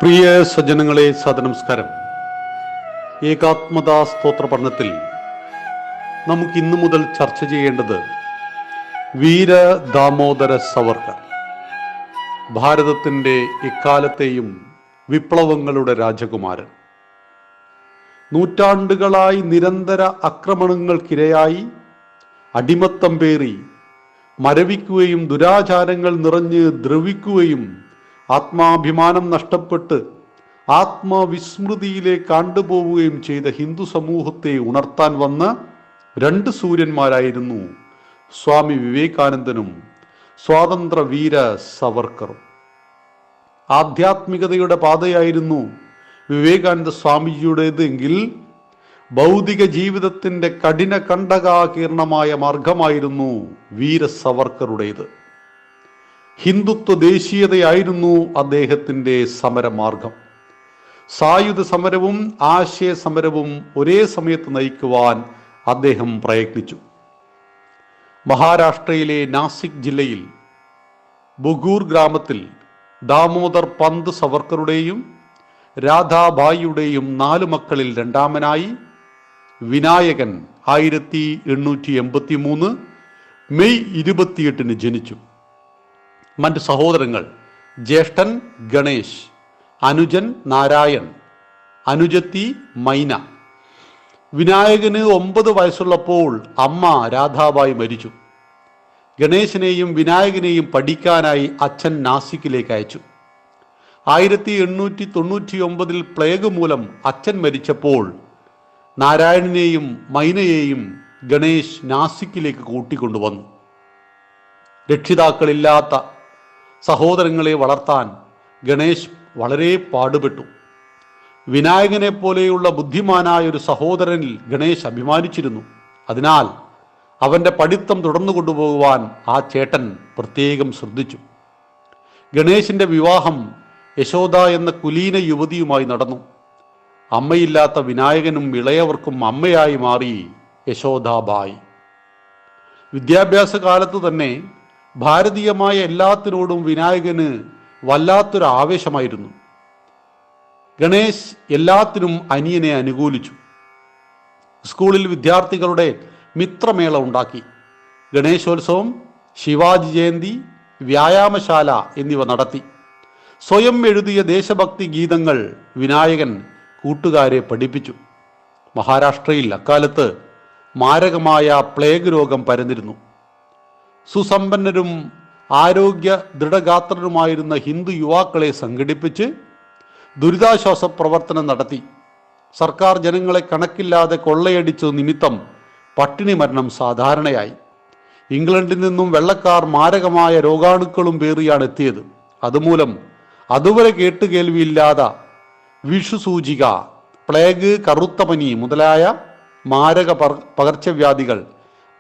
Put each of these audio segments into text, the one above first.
പ്രിയ സജ്ജനങ്ങളെ, സദനമസ്കാരം. ഏകാത്മതാ സ്തോത്ര പഠനത്തിൽ നമുക്ക് ഇന്നു മുതൽ ചർച്ച ചെയ്യേണ്ടത് വീര ദാമോദര സവർക്കർ, ഭാരതത്തിൻ്റെ എക്കാലത്തെയും വിപ്ലവങ്ങളുടെ രാജകുമാരൻ. നൂറ്റാണ്ടുകളായി നിരന്തര ആക്രമണങ്ങൾക്കിരയായി അടിമത്തം പേറി മരവിക്കുകയും ദുരാചാരങ്ങൾ നിറഞ്ഞ് ദ്രവിക്കുകയും ആത്മാഭിമാനം നഷ്ടപ്പെട്ട് ആത്മവിസ്മൃതിയിലേക്ക് കണ്ടുപോവുകയും ചെയ്ത ഹിന്ദു സമൂഹത്തെ ഉണർത്താൻ വന്ന രണ്ട് സൂര്യന്മാരായിരുന്നു സ്വാമി വിവേകാനന്ദനും സ്വാതന്ത്ര്യ വീര സവർക്കറും. ആധ്യാത്മികതയുടെ പാതയായിരുന്നു വിവേകാനന്ദ സ്വാമിജിയുടേത് എങ്കിൽ ഭൗതിക ജീവിതത്തിൻ്റെ കഠിന കണ്ടകാകീർണമായ മാർഗമായിരുന്നു വീര സവർക്കറുടേത്. ഹിന്ദുത്വ ദേശീയതയായിരുന്നു അദ്ദേഹത്തിൻ്റെ സമരമാർഗം. സായുധ സമരവും ആശയ സമരവും ഒരേ സമയത്ത് നയിക്കുവാൻ അദ്ദേഹം പ്രയത്നിച്ചു. മഹാരാഷ്ട്രയിലെ നാസിക് ജില്ലയിൽ ബുഗൂർ ഗ്രാമത്തിൽ ദാമോദർ പന്ത് സവർക്കറുടെയും രാധാബായിയുടെയും 4 മക്കളിൽ രണ്ടാമനായി വിനായകൻ 1883 മെയ് 28 ജനിച്ചു. മറ്റ് സഹോദരങ്ങൾ ജ്യേഷ്ഠൻ ഗണേശ്, അനുജൻ നാരായൺ, അനുജത്തി മൈന. വിനായകന് 9 വയസ്സുള്ളപ്പോൾ അമ്മ രാധാബായി മരിച്ചു. ഗണേശനെയും വിനായകനെയും പഠിക്കാനായി അച്ഛൻ നാസിക്കിലേക്ക് അയച്ചു. 1899 പ്ലേഗ് മൂലം അച്ഛൻ മരിച്ചപ്പോൾ നാരായണനെയും മൈനയെയും ഗണേശ് നാസിക്കിലേക്ക് കൂട്ടിക്കൊണ്ടുവന്നു. രക്ഷിതാക്കളില്ലാത്ത സഹോദരങ്ങളെ വളർത്താൻ ഗണേശ് വളരെ പാടുപെട്ടു. വിനായകനെ പോലെയുള്ള ബുദ്ധിമാനായ ഒരു സഹോദരനിൽ ഗണേശ് അഭിമാനിച്ചിരുന്നു. അതിനാൽ അവൻ്റെ പഠിത്തം തുടർന്നു കൊണ്ടുപോകുവാൻ ആ ചേട്ടൻ പ്രത്യേകം ശ്രദ്ധിച്ചു. ഗണേശിൻ്റെ വിവാഹം യശോദ എന്ന കുലീന യുവതിയുമായി നടന്നു. അമ്മയില്ലാത്ത വിനായകനും ഇളയവർക്കും അമ്മയായി മാറി യശോദാബായി. വിദ്യാഭ്യാസ കാലത്ത് തന്നെ ഭാരതീയമായ എല്ലാത്തിനോടും വിനായകന് വല്ലാത്തൊരു ആവേശമായിരുന്നു. ഗണേശ് എല്ലാത്തിനും അനിയനെ അനുകൂലിച്ചു. സ്കൂളിൽ വിദ്യാർത്ഥികളുടെ മിത്രമേള ഉണ്ടാക്കി. ഗണേശോത്സവം, ശിവാജി ജയന്തി, വ്യായാമശാല എന്നിവ നടത്തി. സ്വയം എഴുതിയ ദേശഭക്തി ഗീതങ്ങൾ വിനായകൻ കൂട്ടുകാരെ പഠിപ്പിച്ചു. മഹാരാഷ്ട്രയിൽ അക്കാലത്ത് മാരകമായ പ്ലേഗ് രോഗം പരന്നിരുന്നു. സുസമ്പന്നരും ആരോഗ്യ ദൃഢഗാത്രരുമായിരുന്ന ഹിന്ദു യുവാക്കളെ സംഘടിപ്പിച്ച് ദുരിതാശ്വാസ പ്രവർത്തനം നടത്തി. സർക്കാർ ജനങ്ങളെ കണക്കില്ലാതെ കൊള്ളയടിച്ചത് നിമിത്തം പട്ടിണി മരണം സാധാരണയായി. ഇംഗ്ലണ്ടിൽ നിന്നും വെള്ളക്കാർ മാരകമായ രോഗാണുക്കളും പേറിയാണ് എത്തിയത്. അതുമൂലം അതുവരെ കേട്ടുകേൾവിയില്ലാത്ത വിഷുസൂചിക, പ്ലേഗ്, കറുത്തപനി മുതലായ മാരക പകർച്ചവ്യാധികൾ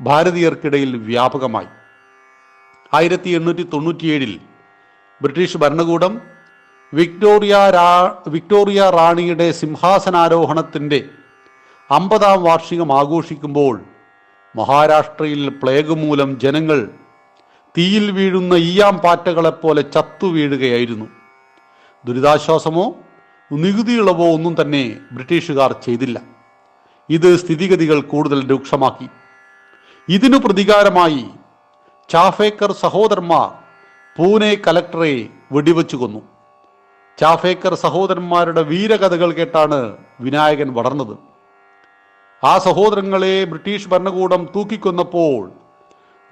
ഭാരതീയർക്കിടയിൽ വ്യാപകമായി. 1897 ബ്രിട്ടീഷ് ഭരണകൂടം വിക്ടോറിയ റാണിയുടെ സിംഹാസനാരോഹണത്തിൻ്റെ 50ാം വാർഷികം ആഘോഷിക്കുമ്പോൾ മഹാരാഷ്ട്രയിൽ പ്ലേഗ് മൂലം ജനങ്ങൾ തീയിൽ വീഴുന്ന ഈയാം പാറ്റകളെപ്പോലെ ചത്തു വീഴുകയായിരുന്നു. ദുരിതാശ്വാസമോ നികുതി ഇളവോ ഒന്നും തന്നെ ബ്രിട്ടീഷുകാർ ചെയ്തില്ല. ഇത് സ്ഥിതിഗതികൾ കൂടുതൽ രൂക്ഷമാക്കി. ഇതിനു പ്രതികാരമായി ചാഫേക്കർ സഹോദരന്മാർ പൂനെ കലക്ടറെ വെടിവെച്ചു കൊന്നു. ചാഫേക്കർ സഹോദരന്മാരുടെ വീരകഥകൾ കേട്ടാണ് വിനായകൻ വളർന്നത്. ആ സഹോദരങ്ങളെ ബ്രിട്ടീഷ് ഭരണകൂടം തൂക്കിക്കൊന്നപ്പോൾ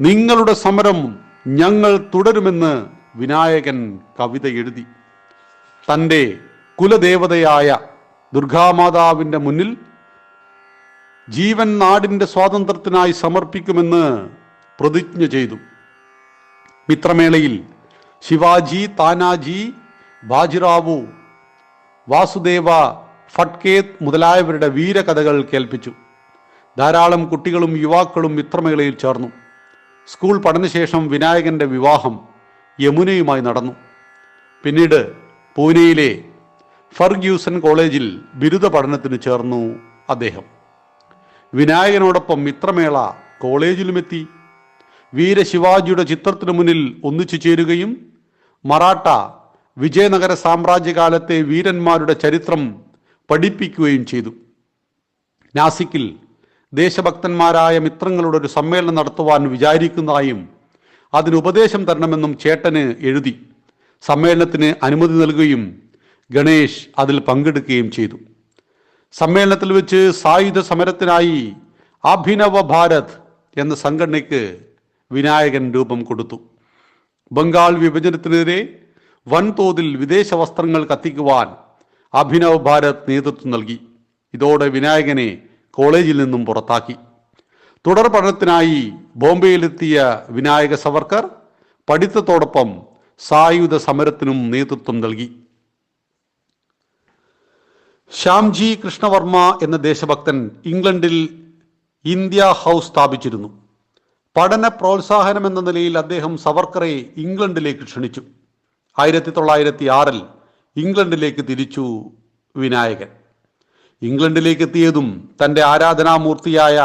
നിങ്ങളുടെ സമരം ഞങ്ങൾ തുടരുമെന്ന് വിനായകൻ കവിത എഴുതി. തൻ്റെ കുലദേവതയായ ദുർഗാമാതാവിൻ്റെ മുന്നിൽ ജീവൻ നാടിൻ്റെ സ്വാതന്ത്ര്യത്തിനായി സമർപ്പിക്കുമെന്ന് പ്രതിജ്ഞ ചെയ്തു. മിത്രമേളയിൽ ശിവാജി, താനാജി, ബാജിറാവു, വാസുദേവ ഫട്കേ മുതലായവരുടെ വീരകഥകൾ കേൾപ്പിച്ചു. ധാരാളം കുട്ടികളും യുവാക്കളും മിത്രമേളയിൽ ചേർന്നു. സ്കൂൾ പഠനശേഷം വിനായകൻ്റെ വിവാഹം യമുനയുമായി നടന്നു. പിന്നീട് പൂനെയിലെ ഫർഗ്യൂസൺ കോളേജിൽ ബിരുദ പഠനത്തിന് ചേർന്നു അദ്ദേഹം. വിനായകനോടൊപ്പം മിത്രമേള കോളേജിലുമെത്തി. വീര ശിവാജിയുടെ ചിത്രത്തിനു മുന്നിൽ ഒന്നിച്ചു ചേരുകയും മറാഠ വിജയനഗര സാമ്രാജ്യകാലത്തെ വീരന്മാരുടെ ചരിത്രം പഠിപ്പിക്കുകയും ചെയ്തു. നാസിക്കിൽ ദേശഭക്തന്മാരായ മിത്രങ്ങളുടെ ഒരു സമ്മേളനം നടത്തുവാൻ വിചാരിക്കുന്നതായും അതിന് ഉപദേശം തരണമെന്നും ചേട്ടന് എഴുതി. സമ്മേളനത്തിന് അനുമതി നൽകുകയും ഗണേഷ് അതിൽ പങ്കെടുക്കുകയും ചെയ്തു. സമ്മേളനത്തിൽ വെച്ച് സായുധ സമരത്തിനായി അഭിനവ ഭാരത് എന്ന സംഘടനയ്ക്ക് വിനായകൻ രൂപം കൊടുത്തു. ബംഗാൾ വിഭജനത്തിനെതിരെ വൻതോതിൽ വിദേശ വസ്ത്രങ്ങൾ കത്തിക്കുവാൻ അഭിനവ് ഭാരത് നേതൃത്വം നൽകി. ഇതോടെ വിനായകനെ കോളേജിൽ നിന്നും പുറത്താക്കി. തുടർ പഠനത്തിനായി ബോംബെയിലെത്തിയ വിനായക സവർക്കർ പഠിത്തത്തോടൊപ്പം സായുധ സമരത്തിനും നേതൃത്വം നൽകി. ശ്യാംജി കൃഷ്ണവർമ്മ എന്ന ദേശഭക്തൻ ഇംഗ്ലണ്ടിൽ ഇന്ത്യ ഹൗസ് സ്ഥാപിച്ചിരുന്നു. പഠന പ്രോത്സാഹനം എന്ന നിലയിൽ അദ്ദേഹം സവർക്കറെ ഇംഗ്ലണ്ടിലേക്ക് ക്ഷണിച്ചു. 1906 ഇംഗ്ലണ്ടിലേക്ക് തിരിച്ചു വിനായകൻ. ഇംഗ്ലണ്ടിലേക്ക് എത്തിയതും തൻ്റെ ആരാധനാമൂർത്തിയായ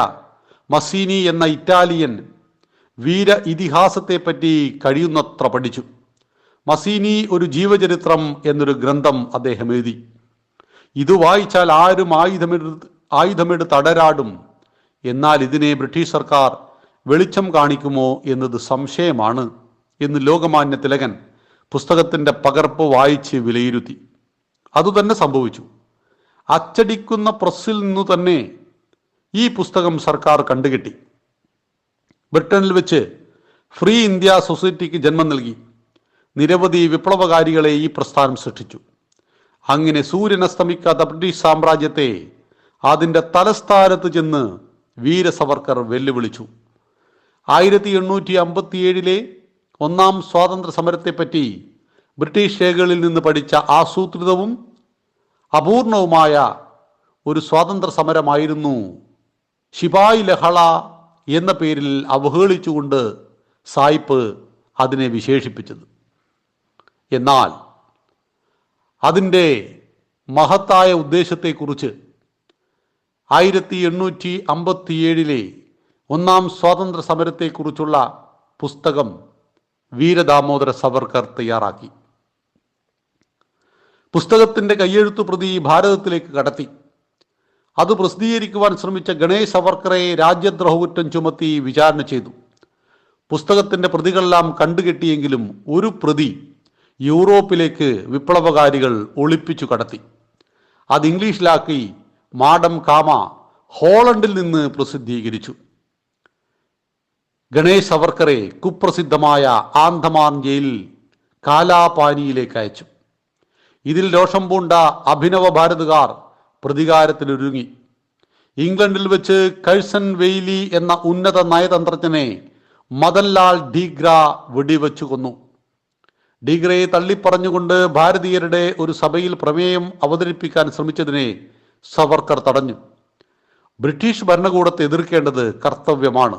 മസീനി എന്ന ഇറ്റാലിയൻ വീര ഇതിഹാസത്തെപ്പറ്റി കഴിയുന്നത്ര പഠിച്ചു. മസീനി ഒരു ജീവചരിത്രം എന്നൊരു ഗ്രന്ഥം അദ്ദേഹം എഴുതി. ഇത് വായിച്ചാൽ ആരും ആയുധമെടുത്ത് അടരാടും. എന്നാൽ ഇതിനെ ബ്രിട്ടീഷ് സർക്കാർ വെളിച്ചം കാണിക്കുമോ എന്നത് സംശയമാണ് എന്ന് ലോകമാന്യ തിലകൻ പുസ്തകത്തിൻ്റെ പകർപ്പ് വായിച്ച് വിലയിരുത്തി. അതുതന്നെ സംഭവിച്ചു. അച്ചടിക്കുന്ന പ്രസ്സിൽ നിന്നു തന്നെ ഈ പുസ്തകം സർക്കാർ കണ്ടുകെട്ടി. ബ്രിട്ടനിൽ വെച്ച് ഫ്രീ ഇന്ത്യ സൊസൈറ്റിക്ക് ജന്മം നൽകി. നിരവധി വിപ്ലവകാരികളെ ഈ പ്രസ്ഥാനം സൃഷ്ടിച്ചു. അങ്ങനെ സൂര്യൻ അസ്തമിക്കാത്ത ബ്രിട്ടീഷ് സാമ്രാജ്യത്തെ അതിൻ്റെ തലസ്ഥാനത്ത് ചെന്ന് വീര സവർക്കർ വെല്ലുവിളിച്ചു. 1857 ഒന്നാം സ്വാതന്ത്ര്യ സമരത്തെപ്പറ്റി ബ്രിട്ടീഷ് രേഖകളിൽ നിന്ന് പഠിച്ച ആസൂത്രിതവും അപൂർണവുമായ ഒരു സ്വാതന്ത്ര്യ സമരമായിരുന്നു ശിപായി ലഹള എന്ന പേരിൽ അവഹേളിച്ചുകൊണ്ട് സായിപ്പ് അതിനെ വിശേഷിപ്പിച്ചത്. എന്നാൽ അതിൻ്റെ മഹത്തായ ഉദ്ദേശത്തെക്കുറിച്ച് 1857 ഒന്നാം സ്വാതന്ത്ര്യ സമരത്തെക്കുറിച്ചുള്ള പുസ്തകം വീരദാമോദര സവർക്കർ തയ്യാറാക്കി. പുസ്തകത്തിൻ്റെ കയ്യെഴുത്തു പ്രതി ഭാരതത്തിലേക്ക് കടത്തി. അത് പ്രസിദ്ധീകരിക്കുവാൻ ശ്രമിച്ച ഗണേഷ് സവർക്കറെ രാജ്യദ്രോഹകുറ്റം ചുമത്തി വിചാരണ ചെയ്തു. പുസ്തകത്തിൻ്റെ പ്രതികളെല്ലാം കണ്ടുകെട്ടിയെങ്കിലും ഒരു പ്രതി യൂറോപ്പിലേക്ക് വിപ്ലവകാരികൾ ഒളിപ്പിച്ചു കടത്തി. അത് ഇംഗ്ലീഷിലാക്കി മാഡം കാമ ഹോളണ്ടിൽ നിന്ന് പ്രസിദ്ധീകരിച്ചു. ഗണേഷ് സവർക്കറെ കുപ്രസിദ്ധമായ ആന്തമാൻ ജയിലിൽ കാലാപാനിയിലേക്ക് അയച്ചു. ഇതിൽ രോഷം പൂണ്ട അഭിനവ ഭാരതുകാർ പ്രതികാരത്തിനൊരുങ്ങി. ഇംഗ്ലണ്ടിൽ വെച്ച് കഴ്സൺ വെയ്ലി എന്ന ഉന്നത നയതന്ത്രജ്ഞനെ മദൻലാൽ ഡീഗ്ര വെടിവെച്ചു കൊന്നു. ഡീഗ്രയെ തള്ളിപ്പറഞ്ഞുകൊണ്ട് ഭാരതീയരുടെ ഒരു സഭയിൽ പ്രമേയം അവതരിപ്പിക്കാൻ ശ്രമിച്ചതിനെ സവർക്കർ തടഞ്ഞു. ബ്രിട്ടീഷ് ഭരണകൂടത്തെ എതിർക്കേണ്ടത് കർത്തവ്യമാണ്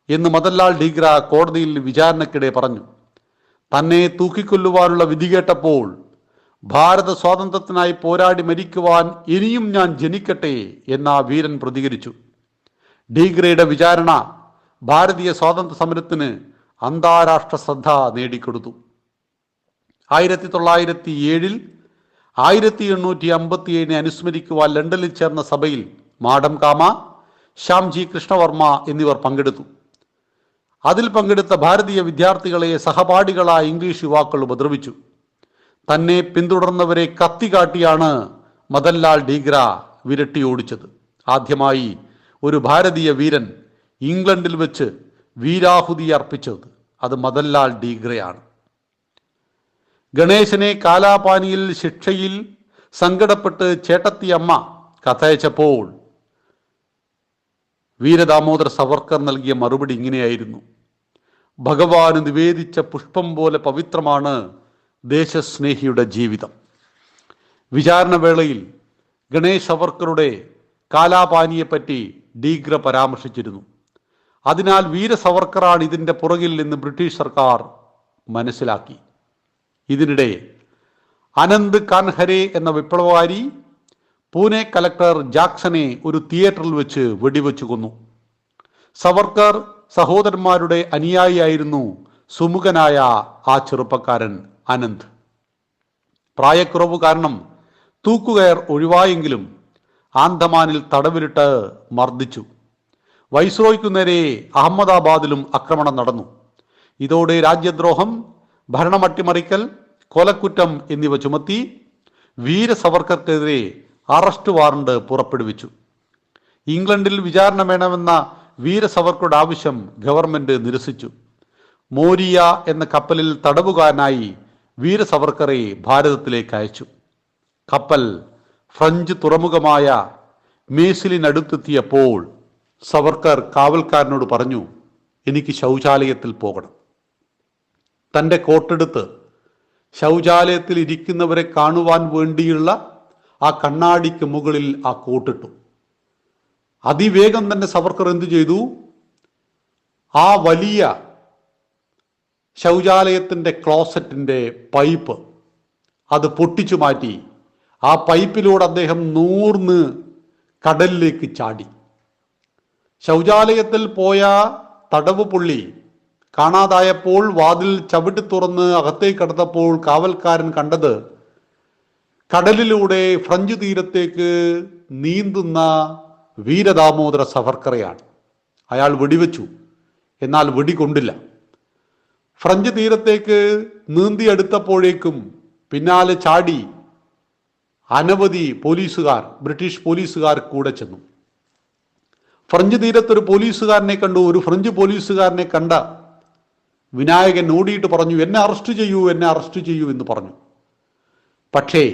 എന്ന് മദൻലാൽ ഡീഗ്ര കോടതിയിൽ വിചാരണയ്ക്കിടെ പറഞ്ഞു. തന്നെ തൂക്കിക്കൊല്ലുവാനുള്ള വിധി കേട്ടപ്പോൾ ഭാരത സ്വാതന്ത്ര്യത്തിനായി പോരാടി മരിക്കുവാൻ ഇനിയും ഞാൻ ജനിക്കട്ടെ എന്ന വീരൻ പ്രതികരിച്ചു. ഡീഗ്രയുടെ വിചാരണ ഭാരതീയ സ്വാതന്ത്ര്യ സമരത്തിന് അന്താരാഷ്ട്ര ശ്രദ്ധ നേടിക്കൊടുത്തു. 1907 1857 അനുസ്മരിക്കുവാൻ ലണ്ടനിൽ ചേർന്ന സഭയിൽ മാഡം കാമ, ശ്യാംജി കൃഷ്ണവർമ്മ എന്നിവർ പങ്കെടുത്തു. അതിൽ പങ്കെടുത്ത ഭാരതീയ വിദ്യാർത്ഥികളെ സഹപാഠികളായ ഇംഗ്ലീഷ് യുവാക്കൾ ഉപദ്രവിച്ചു. തന്നെ പിന്തുടർന്നവരെ കത്തികാട്ടിയാണ് മദൻലാൽ ഡീഗ്ര വിരട്ടി ഓടിച്ചത്. ആദ്യമായി ഒരു ഭാരതീയ വീരൻ ഇംഗ്ലണ്ടിൽ വെച്ച് വീരാഹുതി അർപ്പിച്ചത് അത് മദൻലാൽ ഡീഗ്രയാണ്. ഗണേശനെ കാലാപാനിയിൽ ശിക്ഷയിൽ സങ്കടപ്പെട്ട് ചേട്ടത്തിയമ്മ കഥയച്ചപ്പോൾ വീരദാമോദര സവർക്കർ നൽകിയ മറുപടി ഇങ്ങനെയായിരുന്നു: ഭഗവാന് നിവേദിച്ച പുഷ്പം പോലെ പവിത്രമാണ് ദേശസ്നേഹിയുടെ ജീവിതം. വിചാരണവേളയിൽ ഗണേഷ് സവർക്കറുടെ കാലാപാനിയെപ്പറ്റി ഡീഗ്ര പരാമർശിച്ചിരുന്നു. അതിനാൽ വീര സവർക്കറാണ് ഇതിൻ്റെ പുറകിൽ നിന്ന് ബ്രിട്ടീഷ് സർക്കാർ മനസ്സിലാക്കി. ഇതിനിടെ അനന്ത് കാൻഹരെ എന്ന വിപ്ലവകാരി പൂനെ കലക്ടർ ജാക്സനെ ഒരു തിയേറ്ററിൽ വെച്ച് വെടിവെച്ചു കൊന്നു. സവർക്കർ സഹോദരന്മാരുടെ അനുയായിയായിരുന്നു സുമുഖനായ ആ ചെറുപ്പക്കാരൻ അനന്ത്. പ്രായക്കുറവ് കാരണം തൂക്കുകയർ ഒഴിവായെങ്കിലും ആൻഡമാനിൽ തടവിലിട്ട് മർദ്ദിച്ചു. വൈസ്രോയ്ക്കു നേരെ അഹമ്മദാബാദിലും ആക്രമണം നടന്നു. ഇതോടെ രാജ്യദ്രോഹം, ഭരണമട്ടിമറിക്കൽ, കൊലക്കുറ്റം എന്നിവ ചുമത്തി വീര സവർക്കർക്കെതിരെ അറസ്റ്റ് വാറണ്ട് പുറപ്പെടുവിച്ചു. ഇംഗ്ലണ്ടിൽ വിചാരണ വേണമെന്ന വീര സവർക്കറുടെ ആവശ്യം ഗവൺമെന്റ് നിരസിച്ചു. മോരിയ എന്ന കപ്പലിൽ തടവുകാരനായി വീര സവർക്കറെ ഭാരതത്തിലേക്ക് അയച്ചു. കപ്പൽ ഫ്രഞ്ച് തുറമുഖമായ മേസിലിനടുത്തെത്തിയപ്പോൾ സവർക്കർ കാവൽക്കാരനോട് പറഞ്ഞു, എനിക്ക് ശൗചാലയത്തിൽ പോകണം. തൻ്റെ കോട്ടെടുത്ത് ശൗചാലയത്തിൽ ഇരിക്കുന്നവരെ കാണുവാൻ വേണ്ടിയുള്ള ആ കണ്ണാടിക്ക് മുകളിൽ ആ കോട്ടിട്ടു. അതിവേഗം തന്നെ സവർക്കർ എന്തു ചെയ്തു? ആ വലിയ ശൗചാലയത്തിൻ്റെ ക്ലോസറ്റിൻ്റെ പൈപ്പ് അത് പൊട്ടിച്ചു മാറ്റി ആ പൈപ്പിലൂടെ അദ്ദേഹം നൂർന്ന് കടലിലേക്ക് ചാടി. ശൗചാലയത്തിൽ പോയ തടവ് പുള്ളി കാണാതായപ്പോൾ വാതിൽ ചവിട്ടി തുറന്ന് അകത്തേക്ക് കടന്നപ്പോൾ കാവൽക്കാരൻ കണ്ടത് കടലിലൂടെ ഫ്രഞ്ച് തീരത്തേക്ക് നീന്തുന്ന വീരദാമോദര സവർക്കറെയാണ്. അയാൾ വെടിവെച്ചു, എന്നാൽ വെടി കൊണ്ടില്ല. ഫ്രഞ്ച് തീരത്തേക്ക് നീന്തി അടുത്തപ്പോഴേക്കും പിന്നാലെ ചാടി അനവധി പോലീസുകാർ, ബ്രിട്ടീഷ് പോലീസുകാർ കൂടെ ചെന്നു. ഫ്രഞ്ച് തീരത്തൊരു പോലീസുകാരനെ കണ്ടു. ഒരു ഫ്രഞ്ച് പോലീസുകാരനെ കണ്ട വിനായകൻ ഓടിയിട്ട് പറഞ്ഞു, എന്നെ അറസ്റ്റ് ചെയ്യൂ, എന്നെ അറസ്റ്റ് ചെയ്യൂ എന്ന് പറഞ്ഞു. പക്ഷേ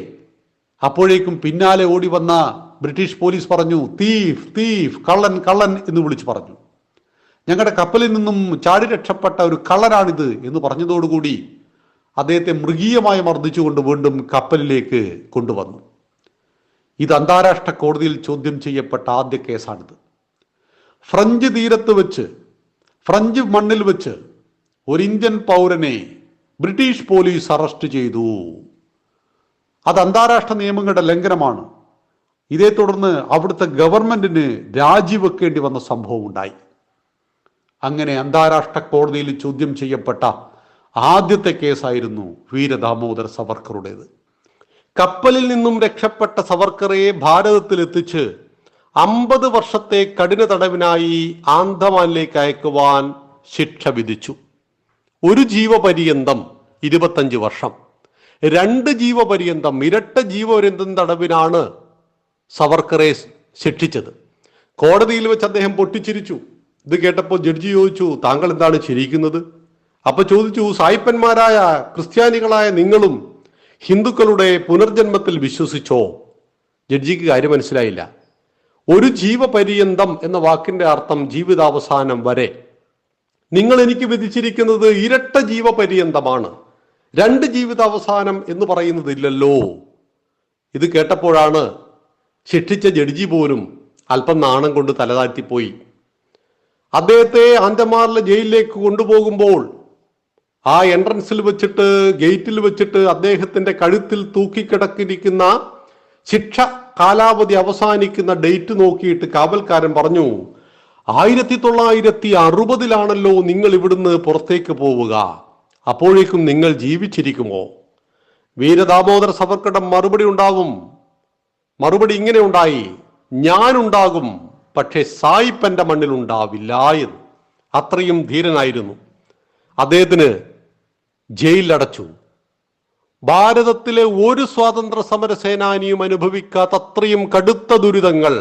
അപ്പോഴേക്കും പിന്നാലെ ഓടി വന്ന ബ്രിട്ടീഷ് പോലീസ് പറഞ്ഞു, തീഫ് തീഫ്, കള്ളൻ കള്ളൻ എന്ന് വിളിച്ചു പറഞ്ഞു. ഞങ്ങളുടെ കപ്പലിൽ നിന്നും ചാടി രക്ഷപ്പെട്ട ഒരു കള്ളനാണിത് എന്ന് പറഞ്ഞതോടുകൂടി അദ്ദേഹത്തെ മൃഗീയമായി മർദ്ദിച്ചുകൊണ്ട് വീണ്ടും കപ്പലിലേക്ക് കൊണ്ടുവന്നു. ഇത് അന്താരാഷ്ട്ര കോടതിയിൽ ചോദ്യം ചെയ്യപ്പെട്ട ആദ്യ കേസാണിത്. ഫ്രഞ്ച് തീരത്ത് വെച്ച്, ഫ്രഞ്ച് മണ്ണിൽ വെച്ച് ഒരു ഇന്ത്യൻ പൗരനെ ബ്രിട്ടീഷ് പോലീസ് അറസ്റ്റ് ചെയ്തു. അത് അന്താരാഷ്ട്ര നിയമങ്ങളുടെ ലംഘനമാണ്. ഇതേ തുടർന്ന് അവിടുത്തെ ഗവൺമെന്റിന് രാജിവെക്കേണ്ടി വന്ന സംഭവം ഉണ്ടായി. അങ്ങനെ അന്താരാഷ്ട്ര കോടതിയിൽ ചോദ്യം ചെയ്യപ്പെട്ട ആദ്യത്തെ കേസായിരുന്നു വീരദാമോദർ സവർക്കറുടേത്. കപ്പലിൽ നിന്നും രക്ഷപ്പെട്ട സവർക്കറെ ഭാരതത്തിലെത്തിച്ച് 50 വർഷത്തെ കഠിന തടവിനായി ആൻഡമാനിലേക്ക് അയക്കുവാൻ ശിക്ഷ വിധിച്ചു. ഒരു ജീവപര്യന്തം 25 വർഷം, 2 ജീവപര്യന്തം, ഇരട്ട ജീവപര്യന്തം തടവിനാണ് സവർക്കറെ ശിക്ഷിച്ചത്. കോടതിയിൽ വെച്ച് അദ്ദേഹം പൊട്ടിച്ചിരിച്ചു. ഇത് കേട്ടപ്പോൾ ജഡ്ജി ചോദിച്ചു, താങ്കൾ എന്താണ് ചിരിക്കുന്നത്? അപ്പൊ ചോദിച്ചു, സായിപ്പന്മാരായ ക്രിസ്ത്യാനികളായ നിങ്ങളും ഹിന്ദുക്കളുടെ പുനർജന്മത്തിൽ വിശ്വസിച്ചോ? ജഡ്ജിക്ക് കാര്യം മനസ്സിലായില്ല. ഒരു ജീവപര്യന്തം എന്ന വാക്കിന്റെ അർത്ഥം ജീവിതാവസാനം വരെ. നിങ്ങൾ എനിക്ക് വിധിച്ചിരിക്കുന്നത് ഇരട്ട ജീവപര്യന്തമാണ്, 2 ജീവിതാവസാനം എന്ന് പറയുന്നതില്ലല്ലോ. ഇത് കേട്ടപ്പോഴാണ് ശിക്ഷിച്ച ജഡ്ജി പോലും അല്പം നാണം കൊണ്ട് തലതാഴ്ത്തിപ്പോയി. അദ്ദേഹത്തെ ആൻഡമാനിലെ ജയിലിലേക്ക് കൊണ്ടുപോകുമ്പോൾ ആ എൻട്രൻസിൽ വെച്ചിട്ട്, ഗേറ്റിൽ വെച്ചിട്ട് അദ്ദേഹത്തിന്റെ കഴുത്തിൽ തൂക്കിക്കിടക്കിരിക്കുന്ന ശിക്ഷ കാലാവധി അവസാനിക്കുന്ന ഡേറ്റ് നോക്കിയിട്ട് കാവൽക്കാരൻ പറഞ്ഞു, 1960 നിങ്ങൾ ഇവിടുന്ന് പുറത്തേക്ക് പോവുക, അപ്പോഴേക്കും നിങ്ങൾ ജീവിച്ചിരിക്കുമോ? വീരദാമോദർ സവർക്കറുടെ മറുപടി ഇങ്ങനെ ഉണ്ടായി, ഞാനുണ്ടാകും, പക്ഷേ സായിപ്പന്റെ മണ്ണിൽ ഉണ്ടാവില്ല എന്ന്. അത്രയും ധീരനായിരുന്നു. അദ്ദേഹത്തിന് ജയിലിലടച്ചു. ഭാരതത്തിലെ ഒരു സ്വാതന്ത്ര്യ സമര സേനാനിയും അനുഭവിക്കാത്ത അത്രയും കടുത്ത ദുരിതങ്ങൾ.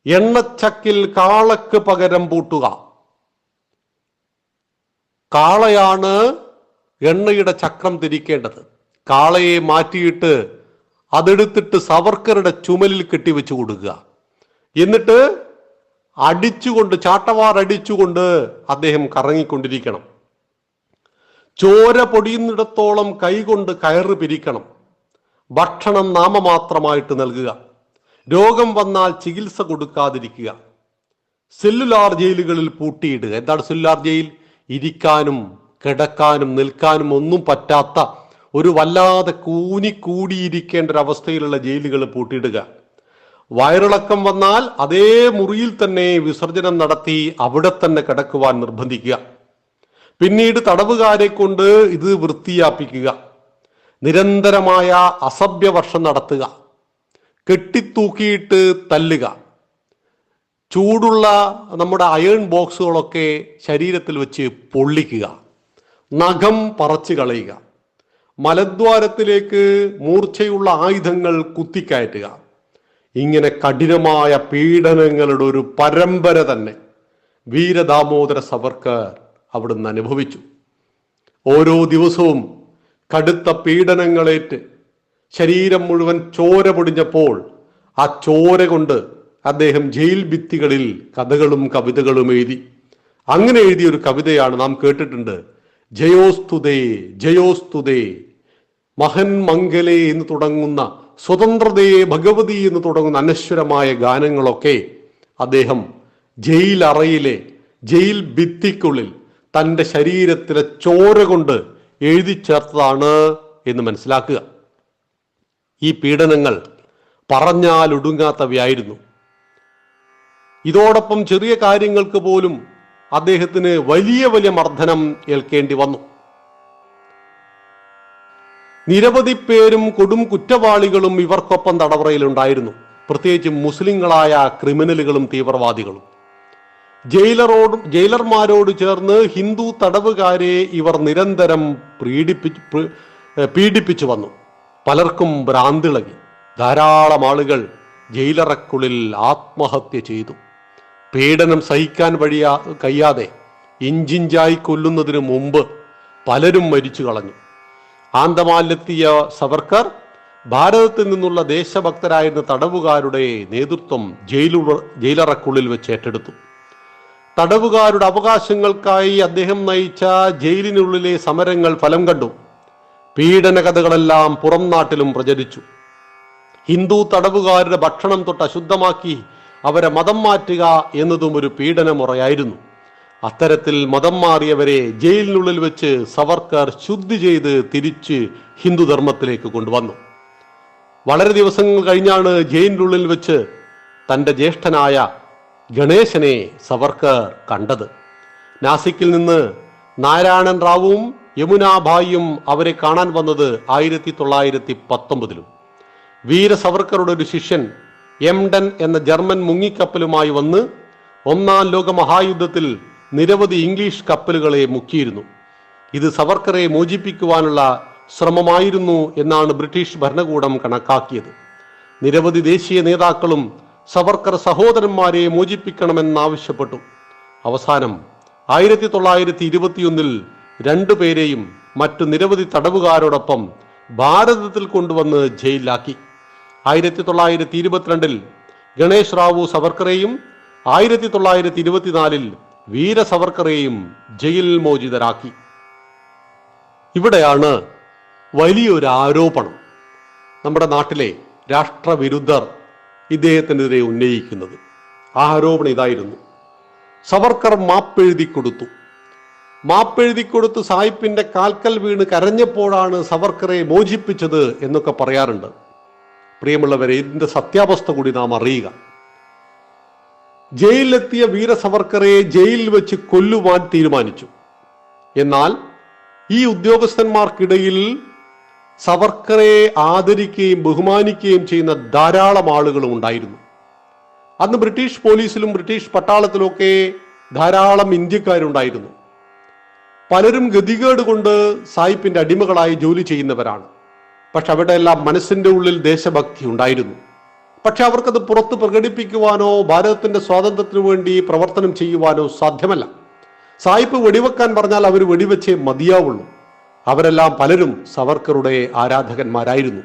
എണ്ണച്ചക്കിൽ കാളക്ക് പകരം പൂട്ടുക. കാളയാണ് എണ്ണയുടെ ചക്രം തിരിക്കേണ്ടത്. കാളയെ മാറ്റിയിട്ട് അതെടുത്തിട്ട് സവർക്കറുടെ ചുമലിൽ കെട്ടിവെച്ചു കൊടുക്കുക. എന്നിട്ട് ചാട്ടവാർ അടിച്ചുകൊണ്ട് അദ്ദേഹം കറങ്ങിക്കൊണ്ടിരിക്കണം. ചോര പൊടിയുന്നിടത്തോളം കൈകൊണ്ട് കയറ് പിരിക്കണം. ഭക്ഷണം നാമമാത്രമായിട്ട് നൽകുക. രോഗം വന്നാൽ ചികിത്സ കൊടുക്കാതിരിക്കുക. സെല്ലുലാർ ജയിലുകളിൽ പൂട്ടിയിടുക. എന്താണ് സെല്ലുലാർ ജയിൽ? ഇരിക്കാനും കിടക്കാനും നിൽക്കാനും ഒന്നും പറ്റാത്ത ഒരു വല്ലാതെ കൂടിയിരിക്കേണ്ട ഒരവസ്ഥയിലുള്ള ജയിലുകൾ പൂട്ടിയിടുക. വയറിളക്കം വന്നാൽ അതേ മുറിയിൽ തന്നെ വിസർജനം നടത്തി അവിടെ തന്നെ കിടക്കുവാൻ നിർബന്ധിക്കുക. പിന്നീട് തടവുകാരെ കൊണ്ട് ഇത് വൃത്തിയാപ്പിക്കുക. നിരന്തരമായ അസഭ്യവർഷം നടത്തുക, കെട്ടിത്തൂക്കിയിട്ട് തല്ലുക, ചൂടുള്ള നമ്മുടെ അയൺ ബോക്സുകളൊക്കെ ശരീരത്തിൽ വെച്ച് പൊള്ളിക്കുക, നഖം പറിച്ചു കളയുക, മലദ്വാരത്തിലേക്ക് മൂർച്ചയുള്ള ആയുധങ്ങൾ കുത്തിക്കയറ്റുക, ഇങ്ങനെ കഠിനമായ പീഡനങ്ങളുടെ ഒരു പരമ്പര തന്നെ വീരദാമോദര സവർക്കർ അവിടുന്ന് അനുഭവിച്ചു. ഓരോ ദിവസവും കടുത്ത പീഡനങ്ങളേറ്റ് ശരീരം മുഴുവൻ ചോര പൊടിഞ്ഞപ്പോൾ ആ ചോര കൊണ്ട് അദ്ദേഹം ജയിൽ ഭിത്തികളിൽ കഥകളും കവിതകളും എഴുതി. അങ്ങനെ എഴുതിയ ഒരു കവിതയാണ് നാം കേട്ടിട്ടുണ്ട്. ജയോസ്തുതേ ജയോസ്തുതേ മഹൻ മംഗലേ എന്ന് തുടങ്ങുന്ന, സ്വതന്ത്രതേ ഭഗവതി എന്ന് തുടങ്ങുന്ന അനശ്വരമായ ഗാനങ്ങളൊക്കെ അദ്ദേഹം ജയിൽ അറയിലെ ജയിൽ ഭിത്തിക്കുള്ളിൽ തൻ്റെ ശരീരത്തിലെ ചോര കൊണ്ട് എഴുതി ചേർത്തതാണ് എന്ന് മനസ്സിലാക്കുക. ഈ പീഡനങ്ങൾ പറഞ്ഞാൽ ഒടുങ്ങാത്തവയായിരുന്നു. ഇതോടൊപ്പം ചെറിയ കാര്യങ്ങൾക്ക് പോലും അദ്ദേഹത്തിന് വലിയ വലിയ മർദ്ദനം ഏൽക്കേണ്ടി വന്നു. നിരവധി പേരും കൊടും കുറ്റവാളികളും ഇവർക്കൊപ്പം തടവറയിലുണ്ടായിരുന്നു. പ്രത്യേകിച്ച് മുസ്ലിങ്ങളായ ക്രിമിനലുകളും തീവ്രവാദികളും. ജയിലർമാരോട് ചേർന്ന് ഹിന്ദു തടവുകാരെ ഇവർ നിരന്തരം പീഡിപ്പിച്ചു വന്നു. പലർക്കും ഭ്രാന്തിളകി. ധാരാളം ആളുകൾ ജയിലറക്കുള്ളിൽ ആത്മഹത്യ ചെയ്തു. പീഡനം സഹിക്കാൻ കഴിയാതെ ഇഞ്ചിഞ്ചായി കൊല്ലുന്നതിന് മുമ്പ് പലരും മരിച്ചു കളഞ്ഞു. ആന്തമാനിലെത്തിയ സവർക്കർ ഭാരതത്തിൽ നിന്നുള്ള ദേശഭക്തരായിരുന്ന തടവുകാരുടെ നേതൃത്വം ജയിലറക്കുള്ളിൽ വെച്ച് ഏറ്റെടുത്തു. തടവുകാരുടെ അവകാശങ്ങൾക്കായി അദ്ദേഹം നയിച്ച ജയിലിനുള്ളിലെ സമരങ്ങൾ ഫലം കണ്ടു. പീഡന കഥകളെല്ലാം പുറം നാട്ടിലും പ്രചരിച്ചു. ഹിന്ദു തടവുകാരുടെ ഭക്ഷണം തൊട്ട് അശുദ്ധമാക്കി അവരെ മതം മാറ്റുക എന്നതും ഒരു പീഡനമുറയായിരുന്നു. അത്തരത്തിൽ മതം മാറിയവരെ ജയിലിനുള്ളിൽ വെച്ച് സവർക്കർ ശുദ്ധി ചെയ്ത് തിരിച്ച് ഹിന്ദുധർമ്മത്തിലേക്ക് കൊണ്ടുവന്നു. വളരെ ദിവസങ്ങൾ കഴിഞ്ഞാണ് ജയിലിനുള്ളിൽ വെച്ച് തൻ്റെ ജ്യേഷ്ഠനായ ഗണേശനെ സവർക്കർ കണ്ടത്. നാസിക്കിൽ നിന്ന് നാരായണൻ റാവുവും യമുനാഭായിയും അവരെ കാണാൻ വന്നത് 1919. വീര സവർക്കറുടെ ഒരു ശിഷ്യൻ എംഡൻ എന്ന ജർമ്മൻ മുങ്ങിക്കപ്പലുമായി വന്ന് ഒന്നാം ലോക മഹായുദ്ധത്തിൽ നിരവധി ഇംഗ്ലീഷ് കപ്പലുകളെ മുക്കിയിരുന്നു. ഇത് സവർക്കറെ മോചിപ്പിക്കുവാനുള്ള ശ്രമമായിരുന്നു എന്നാണ് ബ്രിട്ടീഷ് ഭരണകൂടം കണക്കാക്കിയത്. നിരവധി ദേശീയ നേതാക്കളും സവർക്കർ സഹോദരന്മാരെ മോചിപ്പിക്കണമെന്നാവശ്യപ്പെട്ടു. അവസാനം 1921 രണ്ടുപേരെയും മറ്റു നിരവധി തടവുകാരോടൊപ്പം ഭാരതത്തിൽ കൊണ്ടുവന്ന് ജയിലിലാക്കി. 1922 ഗണേഷ് റാവു സവർക്കറെയും 1924 വീര സവർക്കറെയും ജയിൽ മോചിതരാക്കി. ഇവിടെയാണ് വലിയൊരു ആരോപണം നമ്മുടെ നാട്ടിലെ രാഷ്ട്രവിരുദ്ധർ ഇദ്ദേഹത്തിനെതിരെ ഉന്നയിക്കുന്നത്. ആ ആരോപണം ഇതായിരുന്നു: സവർക്കർ മാപ്പെഴുതി കൊടുത്തു സായിപ്പിന്റെ കാൽക്കൽ വീണ് കരഞ്ഞപ്പോഴാണ് സവർക്കറെ മോചിപ്പിച്ചത് എന്നൊക്കെ പറയാറുണ്ട്. പ്രിയമുള്ളവരെ, ഇതിന്റെ സത്യാവസ്ഥ കൂടി നാം അറിയുക. ജയിലിലെത്തിയ വീര സവർക്കറെ ജയിലിൽ വെച്ച് കൊല്ലുവാൻ തീരുമാനിച്ചു. എന്നാൽ ഈ ഉദ്യോഗസ്ഥന്മാർക്കിടയിൽ സവർക്കറെ ആദരിക്കുകയും ബഹുമാനിക്കുകയും ചെയ്യുന്ന ധാരാളം ആളുകളും ഉണ്ടായിരുന്നു. അന്ന് ബ്രിട്ടീഷ് പോലീസിലും ബ്രിട്ടീഷ് പട്ടാളത്തിലുമൊക്കെ ധാരാളം ഇന്ത്യക്കാരുണ്ടായിരുന്നു. പലരും ഗതികേട് കൊണ്ട് സായിപ്പിന്റെ അടിമകളായി ജോലി ചെയ്യുന്നവരാണ്. പക്ഷെ അവിടെ എല്ലാം മനസ്സിന്റെ ഉള്ളിൽ ദേശഭക്തി ഉണ്ടായിരുന്നു. പക്ഷെ അവർക്കത് പുറത്ത് പ്രകടിപ്പിക്കുവാനോ ഭാരതത്തിന്റെ സ്വാതന്ത്ര്യത്തിനു വേണ്ടി പ്രവർത്തനം ചെയ്യുവാനോ സാധ്യമല്ല. സായിപ്പ് വെടിവെക്കാൻ പറഞ്ഞാൽ അവർ വെടിവെച്ചേ മതിയാവുള്ളൂ. അവരെല്ലാം പലരും സവർക്കറുടെ ആരാധകന്മാരായിരുന്നു.